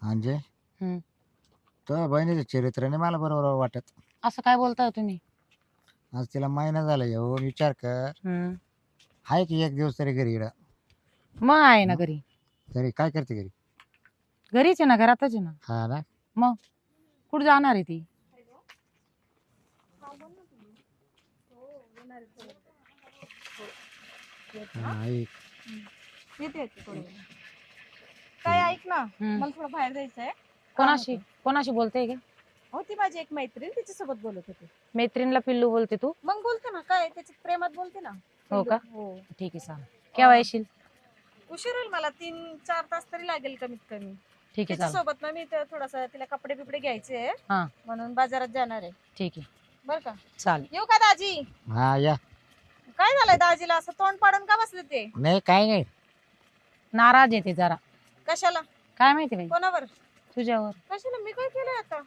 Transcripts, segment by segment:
म्हणजे हम्म. तो बहिणीचं चरित्र नाही मला बरोबर वाटत. असं काय बोलताय तुम्ही? आज तिला महिना झाला येऊन विचार कर. आहे की एक दिवस तरी घरी इकडं. मग आहे ना मग घरी. घरी काय करते घरी? घरीच आहे ना, घरातच आहे ना. हा ना. मग कुठे जाणार आहे ती? हा, ऐक. येते थोडं. काय ऐक ना, हम्म. मला थोडं बाहेर जायचंय. कोणाशी कोणाशी बोलते का? हो, ती माझी एक मैत्रीण, तिच्यासोबत बोलत होते. मैत्रीणला पिल्लू बोलते तू? मग बोलते ना, काय त्याच्या प्रेमात बोलते ना. हो का? हो. ठीक आहे, सांग केव्हा येशील? उशीर होईल मला, 3-4 तास तरी लागेल कमीत कमी. ठीक आहे, चालेल. त्याच्यासोबत ना मी थोडासा तिला कपडे बिपडे घ्यायचे हा. म्हणून बाजारात जाणार आहे. ठीक आहे, बर का? चालेल. येऊ का दाजी? हा या. काय झालंय दाजीला, असं तोंड पाडून का बसले ते? नाही काय नाही. नाराज येते जरा. कशाला? काय माहिती बाई कोणावर? तुझ्यावर. कशाला? मी काय केलंय आता?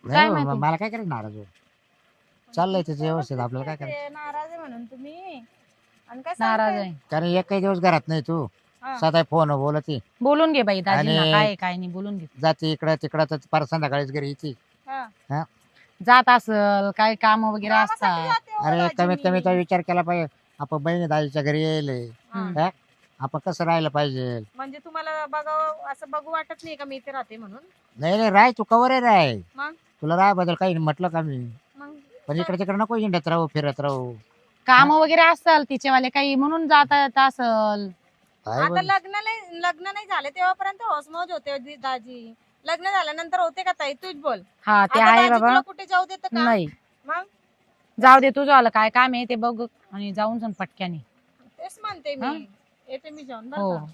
नाही हो, माहिती? मला काय करायचं नाराज हो. चाललंय त्याचं व्यवस्थित, आपल्याला काय करायचं? ते नाराज आहे म्हणून तुम्ही, आणि काय नाराज सांगताय? आहे. कारण एकही दिवस घरात नाही तू. हा. सदा फोन बोलती बोलून घे बाई दाजींना, आणि- काय आहे, काय नाही बोलून घे. जाते इकडं तिकडं तर पार संध्याकाळीच घरी येते. हा. जात असल काय काम वगैरे कामासाठी असतात. जाते हो अरे दाजी कमीत मी. कमी तो विचार केला पाहिजे. आपण बहिणी दाजीच्या घरी यायले, हा. आपण कसं राहिलं पाहिजे. म्हणजे तुम्हाला बघावं असं बघू वाटत नाही का मी इथे राहते म्हणून? नाही नाही राय, तू कवर आहे राय. मग? तुला राय बद्दल काही म्हटलं का मी? मग पण इकडे तिकडे नको हिंडत राहू, फिरत राहू. काम वगैरे असल तिचेवाले काही म्हणून जाता येत असल. काय आता बोल- लग्न नाही झाले तेव्हापर्यंत हौसमौज होते दाजी. लग्न झाल्यानंतर होते का ताई? तूच बोल. हा ते आता आहे दाजी बाबा. तुला कुठे जाऊ देत का? नाही मग जाऊ दे, तुझं आलं काय काम आहे ते बघ आणि जाऊन सांग पटक्याने. तेच म्हणते हा? मी. येते मी जाऊन हो. बरं का?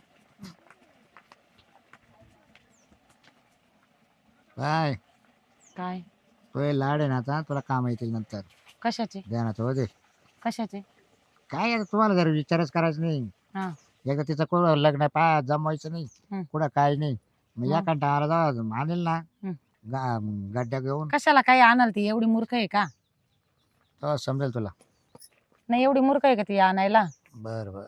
काय काय तो लाड आहे ना, आता तुला काम येतील नंतर. कशाचे ध्यानात हो दे. कशाचे? काय आता तुम्हाला जर विचारच करायचं नाही. हा. एकदा तिचं कोण लग्न जमवायचं नाही. हम्म. कुठं काय नाही. मग या मग? कंटाळा जाऊ आणेल ना हम्म. गड्ड्या घेऊन. कशाला काही आणल ती? एवढी मूर्ख आहे का? तो समजेल तुला. नाही एवढी मूर्ख आहे का ती आणायला? बर बर.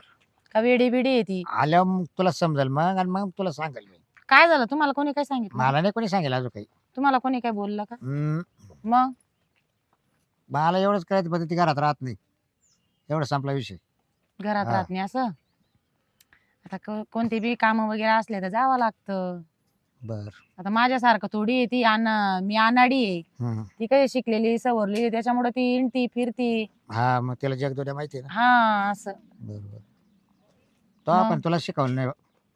का वेडी बिडी आहे ती? आल्यावर मग तुला समजेल मग, आणि मग तुला सांगेल मी. काय झालं? तुम्हाला कोणी काय सांगितलं? मला नाही कोणी सांगेल अजून काही. तुम्हाला कोणी काय बोललं का? हम्म, मग मला एवढंच कळत पण ती घरात राहत नाही. एवढं संपला विषय. घरात हा. राहत नाही असं? आता कोणते बी काम वगैरे असले तर जावं लागतं. बर. आता माझ्यासारखं थोडी आहे ती. मी अनाडी आहे. हम्म. ती काही शिकलेली सवरलेली, त्याच्यामुळे ती इंटी फिरती. हा मग तिला जगदोड्या माहिती आहे ना. हा असं. बरोबर. तो मग? आपण तुला शिकवलं नाही.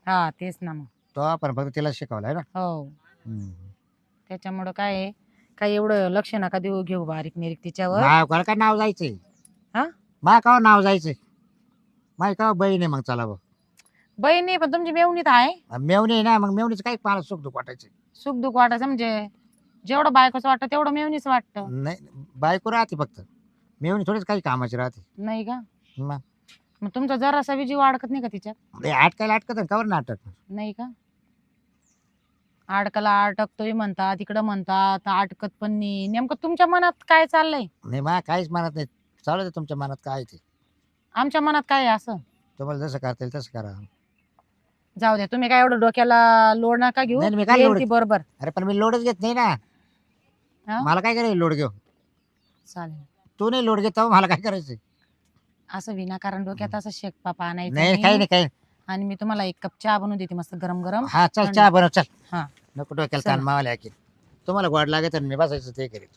हा तेच ना मग. तो आपण फक्त तिला शिकवलं आहे ना. हो. हम्म. त्याच्यामुळं काय आहे, काही एवढं लक्ष नका देऊ घेऊ बारीक निरीक तिच्यावर. मला काय नाव जायचंय? हा? मा का नाव जायचंय? माय का बहीण आहे मग, चला भाऊ. बहिणी पण तुमची मेवणीत आहे. मेवणी आहे ना, मग मेवणीचं काही मला सुख दुख वाटायचं सुख दुःख वाटायचं म्हणजे जेवढं बायकोचं वाटतं तेवढं मेवणीच वाटतं. नाही. बायको राहते फक्त, मेवणी थोडीच काही कामाची राहते. नाही का? मग मग तुमचा जरासा बी जीव अडकत नाही का तिच्यात? अटकायला अटकत कवर नाटक. नाही का? अडकला अटकतोय म्हणतात, तिकडं म्हणतात, अटकत पण नाही. नेमकं तुमच्या मनात काय चाललंय? नाही मा काहीच म्हणत नाही. चालू दे तुमच्या मनात काय ते. आमच्या मनात काय आहे असं? तुम्हाला जसं करता येईल तसं करा. जाऊ द्या, तुम्ही काय एवढं डोक्याला लोड नका घेऊ. नाही, मी काय येईल लोड- ती बरोबर. अरे पण मी लोडच घेत नाही ना. हा? मला काय करायचं लोड घेऊ? चालेल. तू नाही लोड घेत मला काय करायचं? असं विनाकारण डोक्यात असं शेक पापा आणायचं नाही काही नाही काही. आणि मी तुम्हाला एक कप चहा बनवून देते मस्त गरम गरम. हा चल थंड. चहा बनव चल. हा नको डोक्याला चला. ताण मावाले की. तुम्हाला गोड लागत आणि मी बसायचं ते करीत.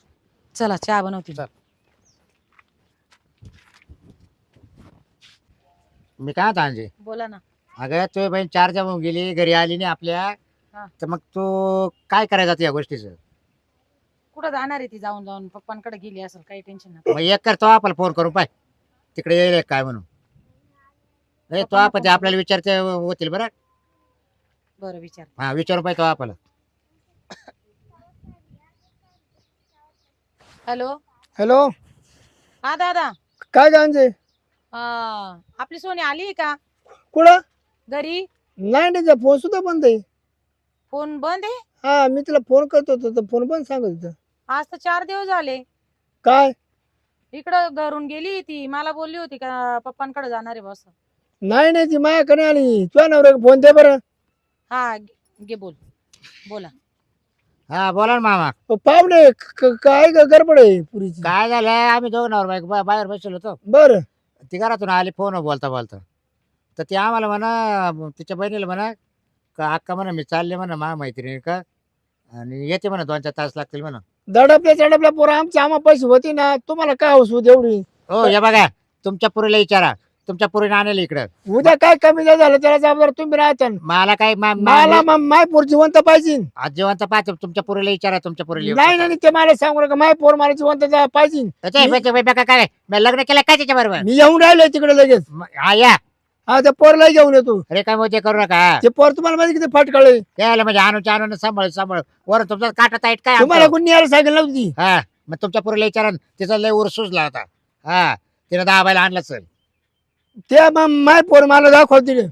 चला चहा बनवते. चल. मी काय होता अंजे, बोला ना. अगं तुझी बहीण 4 जाऊन गेली, घरी आली नाही आपल्या. हा. तर मग तू काय करायचं या गोष्टीचं? कुठं जाणार आहे ती? जाऊन जाऊन पप्पांकडे गेली असेल, काही टेन्शन नका. मग एक करतो आपल्याला फोन करून पाय तिकडे येईल काय म्हणून. नाही तो आपण ते आपल्याला विचारते होतील बरं. बरं विचार. हा विचारून पाहिजे तो आपल्याला. हॅलो. हॅलो. हा दादा. काय गांजे? आपली सोनी आली का कुठं? घरी? नाही त्याचा फोन सुद्धा बंद आहे. फोन बंद आहे? हा मी तिला फोन करत होतो तर फोन बंद सांगत होता. आज तर 4 दिवस झाले. काय? इकडं घरून गेली ती, मला बोलली होती का पप्पांकडे जाणार आहे बस. नाही ती माझ्याकडे आली. तुझ्या नवऱ्याला फोन दे बरं. हा घे बोल. बोला. हा बोला ना मामा. पाहुणे काय गडबड आहे पुरीची? काय झालं आम्ही दोघं नवर बायको बाहेर बसलो होतो. बर ती घरातून आली फोन बोलता बोलता. तर ती आम्हाला म्हणा तिच्या बहिणीला म्हणा का अक्का म्हणा मी चालले म्हणा मा मैत्रिणी का आणि येते म्हणा 2-4 तास लागतील म्हणा. दडपल्या पोरं आम्हा पैसे होती ना, तुम्हाला काय हौस होती एवढी? हो हे बघा तुमच्या पुरीला विचारा, तुमच्या पुरीने आणले इकडं. उद्या काय कमी झालं त्याला जबाबदार तुम्ही राहता. मला काय मला माय पोर जिवंत पाहिजे. आज जेवण तर पाहतो तुमच्या पुरीला विचारा, तुमच्या पुरीला नाही नाही ते मला सांगू नका, माय पोर मला जिवंत पाहिजे. काय मी लग्न केलं काय त्याच्या बरोबर? मी येऊन राहिलोय तिकडे लगेच. हा या. हा त्या पोरला घेऊन येतो. अरे काय मोठे करू नका. ते पोर तुम्हाला माहिती किती फटकळे. यायला म्हणजे आणून सांभाळ वर तुमचा काटा ताईट काय तुम्हाला आमचं? कोणी यायला सांगितलं नव्हती. हा मग तुमच्या पुरीला विचारा तिचा लय उर सुजला होता. हा तिने दाबायला आणला सर. ते माय पोर मला दाखवते.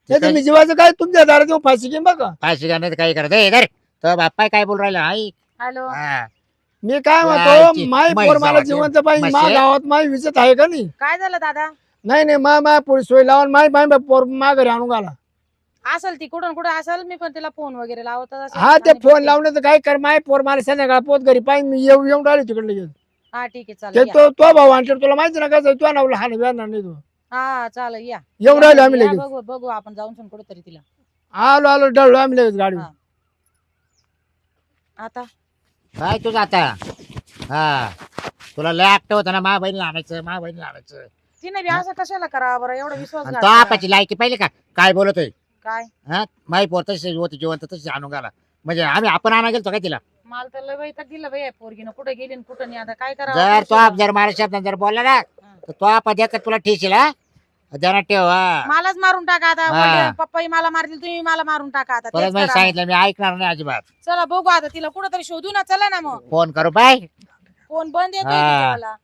ते मी जीवाचं काय तुमच्या दारात येऊन फाशी घेईन बघा. फाशी घालण्याचं काही करत धर तर बाप्पा काय बोल राहिला आई. हॅलो. हा मी काय म्हणतो यायची माय म्हैस पोर मला जावाची. जिवंत पाहिजे. म्हशी. मा गावात माय विजत आहे का नाही? काय झालं दादा? नाही माय पोरी सोय लावून माय पोर माघारी आणून घाला. असेल ती कुठून कुठे असेल, मी पण तिला फोन वगैरे लावत असेल. हा ते फोन लावण्याचं काय कर, माय पोर मला संध्याकाळ पोत घरी पाहिजे. मी येऊन राहिले तिकडे लगेच. हा ठीक आहे ते चालेल या. तो भाऊ आणतो तुला माहिती ना कसं तुला नावला हा नाही तो हा चालेल या. येऊन राहिलो आम्ही या, लगेच. बघू आपण जाऊन कुठेतरी तिला. आलो डळलो आम्ही लगेच गाडी. हा. आता काय तुझं आता. हा तुला लय ऍक्ट होता ना मा बहिणीला आणायचं. तिने बी असं कशाला करा बरं, एवढा विश्वास आणि घात तो करा. आपाची लायकी पाहिली का काय बोलतोय. काय हा माई पोर तशी होती जिवंत तशी आणून घाला म्हणजे आपण आणा गेलतो काय तिला. मला तर लय वैताग दिलं बाई पोरगीनं, कुठे गेली आणि कुठं नाही. आता काय जर करावं? जर माझ्या शब्दात जर बोलला ना तर तो आपा देत तुला ठेशील. हा ध्यानात ठेव. हा मलाच मारून टाका आता. हा. वडील, पप्पाही मला मारतील, तुम्ही मला मारून टाका आता. परत तेच मी करा. सांगितलं मी ऐकणार नाही अजिबात. चला बघू आता तिला कुठेतरी शोधू ना. चला ना मग. फोन करू बाय. फोन बंद येतोय हा. तिच्यावाला.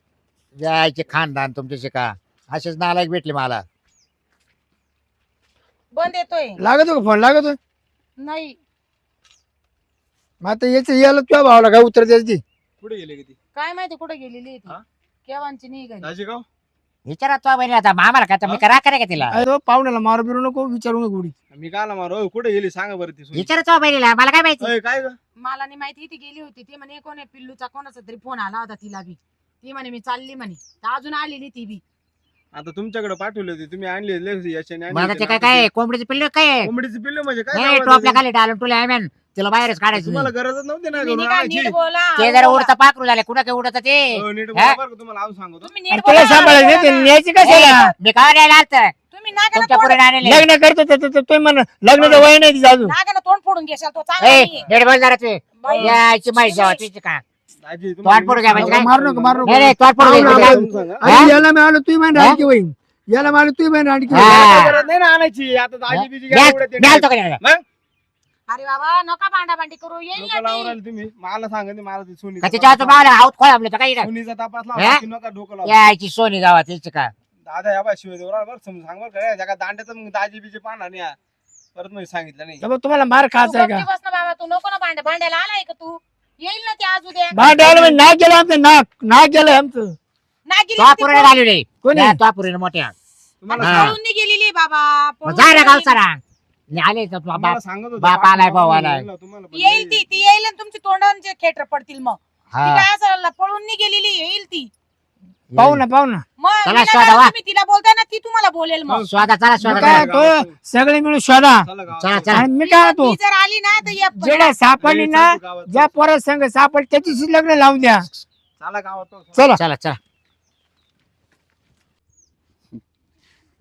जायचे खानदान तुमच्याशी का असेच नालायक भेटले मला. बंद येतोय. लागतो का फोन लागतो? नाही मग आता याला तुझ्या भावाला काय उत्तर द्यायची? कुठे गेले किती काय माहिती कुठे गेलेली आहे ती. हा? केव्हाची नाही घरी. राजेगाव विचारा तो बहिणी आता मामाला का मी करा का तिला. अरे पाहुण्याला मारू बिरू नको, विचारू नको उडी. मी काला मारो कुठे गेली सांगा बरं ती सुनी. विचारा तो बहिणीला मला काय माहिती. अय, काय ग मला नाही माहिती ती गेली होती. ती म्हणे कोण पिल्लूचा कोणाचा तरी फोन आला होता तिला बी. ती म्हणे मी चालली म्हणे. तर अजून आली नाही ती बी. आता तुमच्याकडे पाठवली होती तुम्ही आणली याच्याने आणली मग आता होती ते ना. काय कोंबडीचं पिल्लं काय कोंबडीची पिल्लू म्हणजे काय नाही गावाला टोपल्या ते? खाली डालून तुला आम्ही तिला बाहेरच काढायचं तुम्हाला नाही. गरजच नव्हती ना तुम्ही घरून नाही का आणायची. नीट बोला. ते जरा उडता पाखरू झाले कुणा काय उडत ते. हो, नीट हा? बोला बरं का, तुम्हाला आऊन सांगतो तुम्ही आणि नीट तुला बोला. सांभाळायचं नाही, ते न्यायची कशाला? मी काय न्यायला आलत तुम्ही नागाला तुमच्या तोंड- पुढे आणले. लग्न करतो तुम्ही म्हणा लग्नाचं वय नाही तिचं अजून. नागाला तोंड फोडून घेशाल तो चांगला नाहीये. नीट बोल जरा तू बाई. याची माहिती जावा तिची का दाजी, तोंड फोडू द्या म्हणजे काय? मारू नका, मारू नका. नाही तोड पडू पाहुणा दे. आला. सांगा. हा? आणि याला मी आलो तुम्ही म्हणा हा? आणखी होईन. याला मला तुम्ही म्हणा आणखी हा. होईन. काय गरज नाही ना आणायची आता दाजी बिजी मी आलतो का नाही? मग अरे बाबा नका भांडाभांडी करू. येईल लोक ना लावून ती. राहिले तुम्ही मला सांगा ते मला ते का सोनीचा तिच्या तपास तुम्हाला आऊत खोळ आपलं काय लावा. सोनीचा तपास हा? लावा नका डोकं लावा. यायची सोनी जावा तिची का दादा या बा शिवाय देवरा बरं समजून सांग बरं का जगा दांड्याचं मग दाजी बिजी पाहणार नाही हा. परत मी सांगितलं नाही तर मग तुम्हाला मार तू खायचा आहे का? गप्पी बस ना बाबा. तू नको ना भांड्याला आलाय का तू? येईल ना ते आज उद्या. भांडे आलं म्हणजे नाक गेलं आमचं, नाक गेलं आमचं. नागिली तो ती पुरीने पळून- घालवले कोणी? तो पुरीने मोठ्या तुम्हाला हा. सांग- पळून नाही गेलेली बाबा. मग पळून जा ना नाही गाव गेलेली. सरा आले तर तुम्हाला बाप सांगत होतो, बाप आलाय, भाऊ आलाय. तुम्हाला पण येईल ती येईल आणि तुमची तोंडांचे खेटर पडतील मग. ती हा काय असं पळून नाही गेलेली. येईल ती. पाहू ना मग चला, विना शोधा, कारण वा. तुम्ही तिला बोलताय ना ती तुम्हाला बोलेल मग. स्वादा चला मग स्वादा काय चला. तो सगळे मिळून शोधा. चला गावात. चला चला आणि मी काय तो ती जर आली ना तर ये. जेवढ्या सापडली ना चालते गावात. ज्या पोरात संघ सापड त्याच्याशी लग्न लावून द्या. चला गावात तो. चला चला चला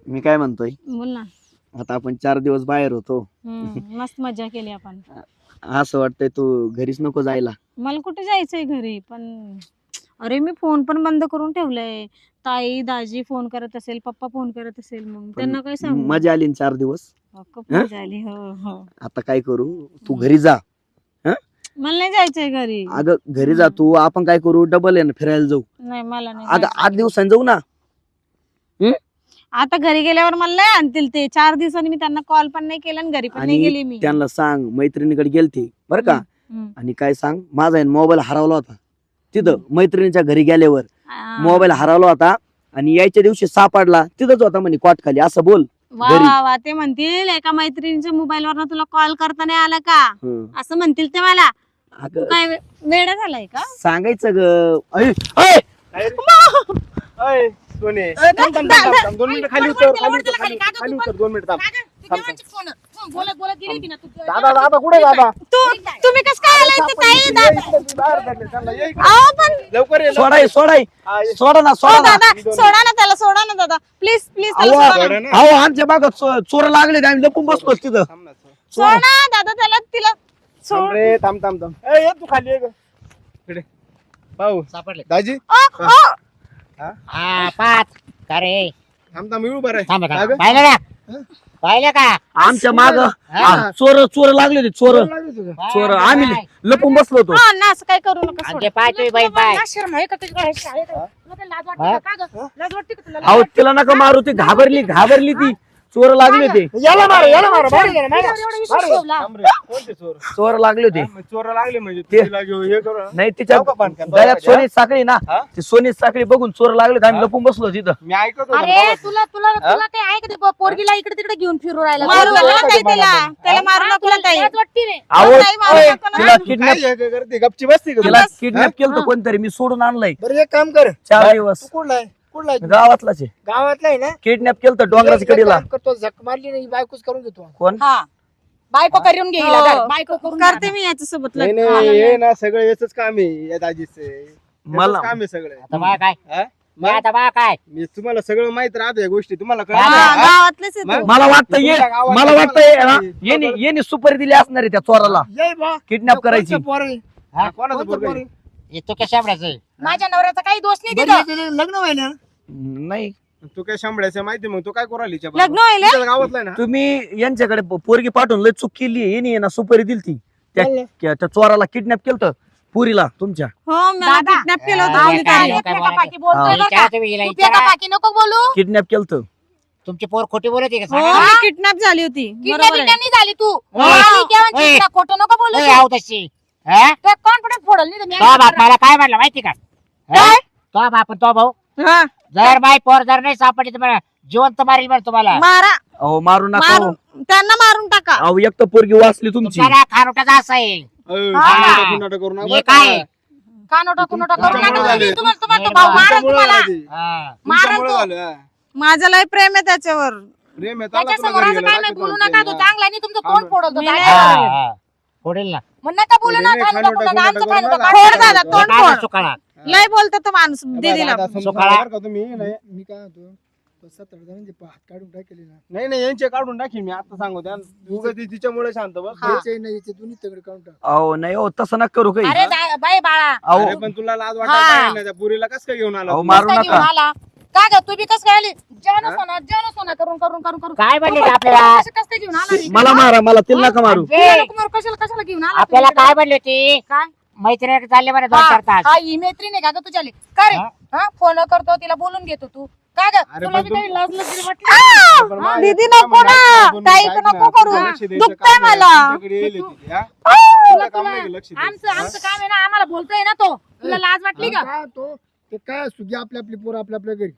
मी काय म्हणतोय बोल ना. आता आपण 4 दिवस बाहेर होतो मस्त मजा केली आपण. असं वाटतंय तू घरीच नको जायला. मला कुठे जायचंय घरी पण. अरे मी फोन पण बंद करून ठेवलाय. ताई दाजी फोन करत असेल, पप्पा फोन करत असेल, मग त्यांना काय सांगू? मजा आली ना 4 दिवस. खूप मजा आली. हो हो. आता काय करू तू घरी जा. मला नाही जायचंय घरी. अगं घरी जा तू. आपण काय करू डबल आहे ना फिरायला जाऊ. नाही मला नाही अगं जायचंय. 8 दिवसांनी जाऊ ना. आता घरी गेल्यावर मला नाही आणतील ते. 4 दिवसांनी मी त्यांना कॉल पण नाही केला आणि घरी पण नाही गेली आणि मी. त्यांना सांग मैत्रिणीकडे गेलते बरं का. हम्म. आणि काय सांग माझा मोबाईल हरवला होता तिथं मैत्रिणीच्या घरी गेल्यावर. आ, मोबाईल हरवला होता आणि यायच्या दिवशी सापडला तिथंच होता म्हणे कॉट खाली असं बोल. वा घरी. वा वा. ते म्हणतील एका मैत्रिणीच्या मोबाईल वरनं तुला कॉल करता नाही आला का, हं. असं म्हणतील ते मला. अगं काय वेडा झालाय का? सांगायचं ग ऐ, ऐ, अय, सोने थांब, थांब, थांब, थांब. 2 मिनिटं खाली उतर खाली उतर 2 मिनिटं थांब. बोलत बोलत गेली होती ना तू. दादा कुठे दादा तुम्ही कसं काय आलाय इथं, ताई? बाहेर धरले, चला, ये इकडे. अहो पण लवकर ये सोडाय सोडाय हा, ये. सोडा ना हो सोडा ना दादा, सोडा ना त्याला, सोडा ना दादा, प्लीज प्लीज त्याला अहो, सोडा ना. सोडा ना. अहो आमच्या भागात चोर लागले आम्ही लपून बसलो तिथं थांब ना, सोड. सोडा दादा त्याला, तिला थांब सोड. रे थांब ए, ये तू खाली ये ग. इकडे भाऊ सापडले दाजी हा 5 का रे थांब येऊ बरं थांब का ग? पाहिलं ना पाहिलं का आमच्या माग हा. चोर लागले होते चोर चोर आम्ही लपून बसलो होतो हा ना, असं काय करू नका, सोडा. आमचे पाय तुम्ही बाई पाय तुला शरम आहे का तुझ्या शाळेत? तुला काही लाज वाटते का? का गं? लाज वाटते का तुला? अहो तिला नका मारू ती घाबरली ती चोर लागले होते याला मारा एवढा विश्वास ठेवला. थांब रे, कोणते चोर चोर लागले होते मग चोर लागले म्हणजे ते- तिला घेऊ हे करू नाही तिच्या जाऊ का पानकान? गळ्यात सोनी साखळी ना हा? ती सोनी साखळी बघून चोर लागले होते आम्ही लपून बसलो तिथं मी ऐकत होतो अरे बाबा. तुला तुला तुला काय आहे का ते पोरगीला इकडे तिकडे घेऊन फिरू राहिला? मारू तुला नका ताई त्याला, त्याला मारू हा, नका तुला ताई. लाज वाटते रे? अहो नाही, मारू ओय, नका ना. तिला काय किडनॅप हे करते गपची बसते का तिला तू? किडनॅप केलं कोणतरी मी सोडून आणलंय बरं एक काम कर, 4 दिवस तू कुठला आहे? कुठला आहे? गावातलाच आहे गावातला आहे ना? किडनॅप केलं डोंगराच्या कडेला काम करतो, झक मारली नाही बायकोच करून घेतो. कोण हा बायको करून घेईल हो. बायको करून करते मी याच्यासोबत नाही लग्न. नाही हे ना सगळं याच काम आहे या दाजीचे मला काम आहे सगळं आता बा काय हा? मग आता बा काय मी तुम्हाला सगळं माहित राहतं या गोष्टी तुम्हाला हा, हा, कळत गावातलेच आहे मग? तो. मला वाटतं ये तुमच्या गावात मला तुम्हाला वाटतं माहिती आहे. येणे सुपारी दिली असणार आहे त्या चोराला ये बा, किडनॅप करायची कोणतं पोर आहे? हा? कोणाचं कोणतं पोरगं पोर आहे? आहे? हे तो कशा आहे माझ्या नवऱ्याचा काही दोष नाही बरं, तिथं. याचं लग्न व्हायला नाही तू काय शांबड्याचं माहिती मग तू काय करू राहिली लग्न व्हायला गावातला आहे ना तुम्ही यांच्याकडे पोरगी पाठवून लय चूक केली येणे ना सुपारी दिली ती त्या चोराला किडनॅप केलं पुरीला तुमच्या हो, मला दादा. किडनॅप केलं होतं हा, पोलिसांनी. काय- एकमेकापाठी बोलतोय हा. बरं का? विचारा तुम्ही हिला तू विचारा. एकापाठी नको बोलू. किडनॅप केलं तुमची पोर खोटी बोलत आहे का हो, सांगा ना. मी किडनॅप झाली होती. बरोबर आहे. किडनॅपिंग झाली तू. ओय. आणि केव्हा ओय. चिडला, खोटं नको बोलू. ए, आहो तशी हा? तो कॉन्फिडन्स फोडल नाही तर मी तो बाप मला काय म्हणलं माहिती का हा? तो बाप आणि तो भाऊ हा, जर बाई पोर जर नाही सापडली तर मला जिवंत मारील बरं तुम्हाला मारा, अहो मारू नका हो. मारून त्यांना मारून टाका. अहो एक तर पोरगी वाचली तुमची तुमच्या खारोटाचा असं आहे नाटक करू नका हे बरं काय का? कानोटा कुनोटा करू तुमच्यामुळे नका. झाले. तुम्हाला तुम्हाला तो हे भाऊ बा. मारेल तुमच्यामुळे तुम्हाला. झालं ते. हा. तुमच्यामुळे मारेल तो. झालं, हा. माझं लय प्रेम आहे त्याच्यावर. प्रेम आहे, चला त्याच्या तुला समोर घरी असं गेलं, काय नाही दाखवतो बोलू तुला नका. तो प्रेम, चांगला आहे, तुमचं हा. तोंड फोडल तो. मी काय नाही नाही. हा, हा. पुढील ना मग नका बोलू ना. पुढे नाही, कानोटा खानोटा कुनोटा. आमचं करू कानोटा नका. काढ. फोड दादा, हे तोंड काय फोड. ना सुकाळा लय बोलतो तो माणूस बघा, दिदीला. आता समजून सुकाळा. बरं का तुम्ही नाही मी काय म्हणतो, 70 जणांचे हात काढून टाकले ना, नाही यांचे काढून टाकी मी आता सांगू त्या उगाच ती तिच्यामुळे शांत बस हा. याचे नाही याचे दोन्ही तगडे काढून टाक. अहो नाही हो तसं नका करू काही अरे बाई बाळा अहो अरे पण तुला लाज हा. वाटत नाही त्या पुरीला कस काय घेऊन आला अहो, तू? मारू कसा नका. घेऊन आला का ग? तू बी कस काय आली? हा? जन सोना करून करून करून करून काय म्हणले तू ते आपल्याला कसं कसं घेऊन आला रे? मला मारा मला तिला नका मारू म्हणजे कशाला कशाला घेऊन आला आपल्याला तू? काय म्हणली होती काय? मैत्रिणी चालले म्हणे 2-4 हा तास हा, ही मैत्रीण आहे का ग तुझ्याली? का रे? हा? हा फोन करतो तिला बोलून घेतो तू का ग? अरे तुला पण बी तू- काही लाज लज्जा वाटली? पण हा? माझ्या- दीदी नको ना, दोन ताई मिनिटं तर ऐक नको ना, करू. तुला लक्ष द्यायचं दुखतंय काम नाही, मला. तुमच्याकडे येईल ती, हा? तुला तुला काम नाही का लक्ष द्यायचं? आमचं काम आहे ना, आम्हाला बोलतोय ना तो. तुला लाज वाटली का? काय तो ते काय सुगी आपली आपली पोरं आपल्या आपल्या घरी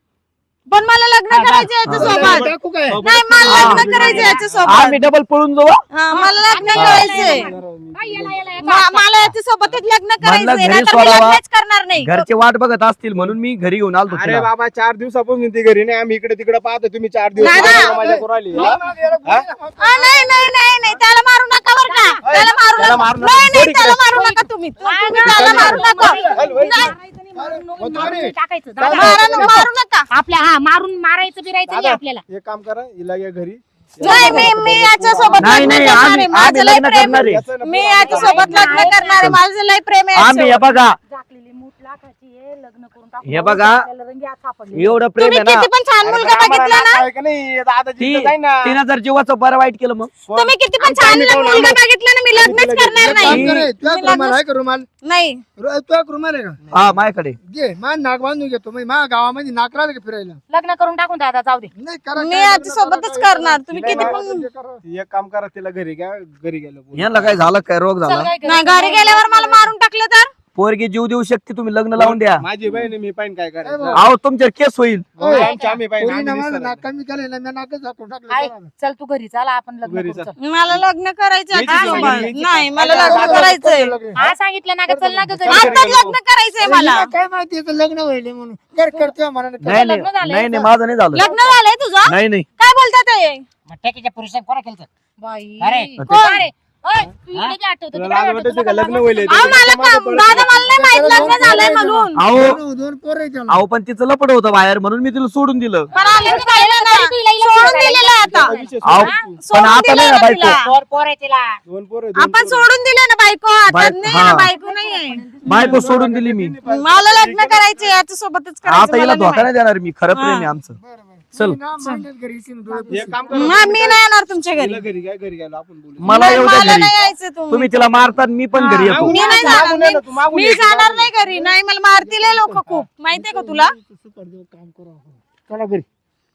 पण मला लग्न करायचं याच्यासोबत. टाकू काय नाही, मला लग्न करायचं याच्यासोबत. आम्ही डबल पळून जाऊ हा, मला लग्न करायचंय. काय याला याला याला? मला याच्यासोबतच लग्न करायचंय, घरी नाहीतर मी सोडावा. लग्नच करणार नाही. घरचे वाट बघत असतील म्हणून मी घरी घेऊन आलतो अरे तिला. बाबा 4 दिवसापासून ती घरी नाही आम्ही इकडे तिकडे पाहतो तुम्ही 4 दिवस दादा. आम्हाला माझ्या पोरं आली, हा? नाही नाही नाही नाही, त्याला मारू नका बरं का. त्याला मारू त्याला नका. मारू नका. नाही नाही, सोड त्याला इकडे. मारू नका तुम्ही. तुम्ही त्याला मारू नका. हल, वळ. नाही, मारून मारू नाही टाकायचं. दादा. मारू नका. आपल्या हा मारून मारायचं बिरायचं नाही दादा, आपल्याला. एक काम करा हिला घ्या घरी नाही, मी याच्यासोबत नाही लग्न नाही करणार आम्ही आहे. माझं आम्ही लय लग्न प्रेम करणार आहे याचं ना मी पोरं याच्यासोबत लग्न करणार आहे. माझं लय प्रेम आहे आम्ही हे याच्यावर. बघा झाकलेली मूठ लाखाची आहे, लग्न करून टाकू. हे बघा. आपल्याला रंगी हात सापडले. एवढं प्रेम तुम्ही आहे ना किती पण छान अरे मुलगा पण आम्हाला बघितला ना, नातं आहे का नाही दादा ती जिथं जाईन ना तिनं जर जीवाचं बरं वाईट केलं मग तुम्ही किती पण आमचं छान आम्ही पाहून मुलगा आलो. बघितला ना, मी लग्नच करणार एक काम नाही. कर, तुझ्या मी रुमाल लग्न- आहे का रुमाल नाही तुझ्या रुमाल आहे का हा माझ्याकडे घे मा नाक बांधून घेतो मग माझ्या गावामध्ये नाक राहिलं का फिरायला लग्न करून टाकून दादा जाऊ दे. नाही करा मी काय याच्यासोबतच करा, करणार. तुम्ही नाही, किती नाही, पण एक काम करा तिला घरी घ्या घरी गेलो बोलू. यांना काय झालं काय रोग चल झाला काय नाही, करायचं? घरी गेल्यावर मला मारून टाकलं तर पोरगी जीव देऊ शकते, तुम्ही लग्न लावून द्या. माझी बहीण आहे, मी पाहिजे काय करायचं अहो तुमच्यावर केस होईल. आम्ही पाहिजे पोरीनं आम्ही माझं दिसणार नाक कमी केलं ना, मी नाकच झाकून टाकलं. आई, चला. चल तू घरी चला आपण लग्न घरी करू, चल. चल. मला लग्न करायचं मीच आजोबा. सांगितलं, मीच नाही मला सांगितलं. लग्न करायचंय. हा सांगितलं ना का चल ना ग घरी. आता आता लग्न करायचंय मला. हिला काय माहिती आहे, लग्न व्हायले म्हणून घर करतोय म्हणा नाही लग्न झालंय नाही नाही माझं नाही झालं. लग्न झालंय तुझं? नाही नाही काय बोलतात ते? मग टॅकीच्या पुरुषांनी कोणा केलं बाई अरे. कोण? ओय, तू इकडे काय आठवतं? तुला तुला काय लाज वाटतं? वाटते का तुला लग्न काय होईल अहो मला दादा मला नाही माहित लग्न झालंय म्हणून. अहो दोन पोरं आहेत त्याला. अहो पण तिचं लपड होतं बाहेर म्हणून मी तिला सोडून दिलं. पण आले मी पाहिलं ना. सोडून दिलेलं आहे आता. अहो पण सोडून आता दिलंय नाही ना ना बायको. तिला. दोन पोर आहे तिला. दोन पोरं, आपण सोडून दिले ना बायको. आता बाय- नाही हा. ना बायको नाहीये. बायको सोडून दिली मी. मला लग्न करायचे याच्या सोबतच आता करायचं. हिला मला नाही धोका नाही देणार मी. खरं प्रेम आहे आमचं. बरं, बरं. चल. मी ना मांडीत घरी येशील, डोळे पुशील. एक काम माहित. मी नाही येणार तुमच्या घरी. घरी काय घरी गेलो आपण बोलू. मला नाही, येऊ द्या मला घरी. नाही यायचं तुम्ही तिला मारतात मी पण घरी येतो. मी नाही मागून जाणार. ये ना, तू मागून मी ये. जाणार नाही घरी. नाही मला मारतील लोक खूप. माहितीये का तुला? सुपारी देऊ, काम करू आपण. चला घरी.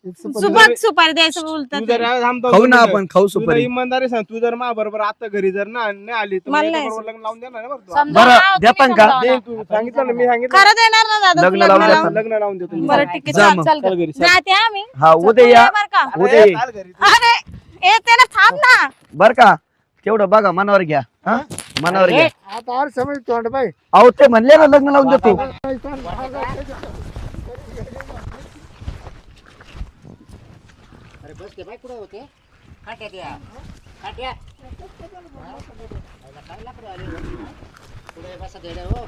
एक सुपारी सुपारी द्यायचं बोलतात तू जर ते. थांबतो खाऊ ना तुझं- आपण खाऊ तुझं सुपारी. इमानदारी सांग, तू जर मा बरोबर आता घरी जर नाही आली तर मला मी नाही. बरोबर लग्न लावून देणार ना बरं तू. समजावून बरं, लावा, तुम्ही देतान का? समजावून दे, लावा. तू सांगितलं ना, मी सांगितलं खरं देणार ना दादा लग्न तू लावून लग्न देतात. लावून? लग्न लावून देतो मी. बरं ठीक आहे जा चल मग. चल चल घरी चल. जाते आम्ही. हा उद्या या. बरं का? उद्या अरे, ये. चाल घरी. अरे येते ना थांब ना. बर का तेवढं बघा मनावर घ्या. हा मनावर घ्या. आता आर समज तोंड बाई. अहो ते म्हणले ना लग्न लावून देतो. अरे बस ते बाई कुठे होते काट्या त्या काट्या काय लाकडं आली हो? पुढे बसा देड्या हो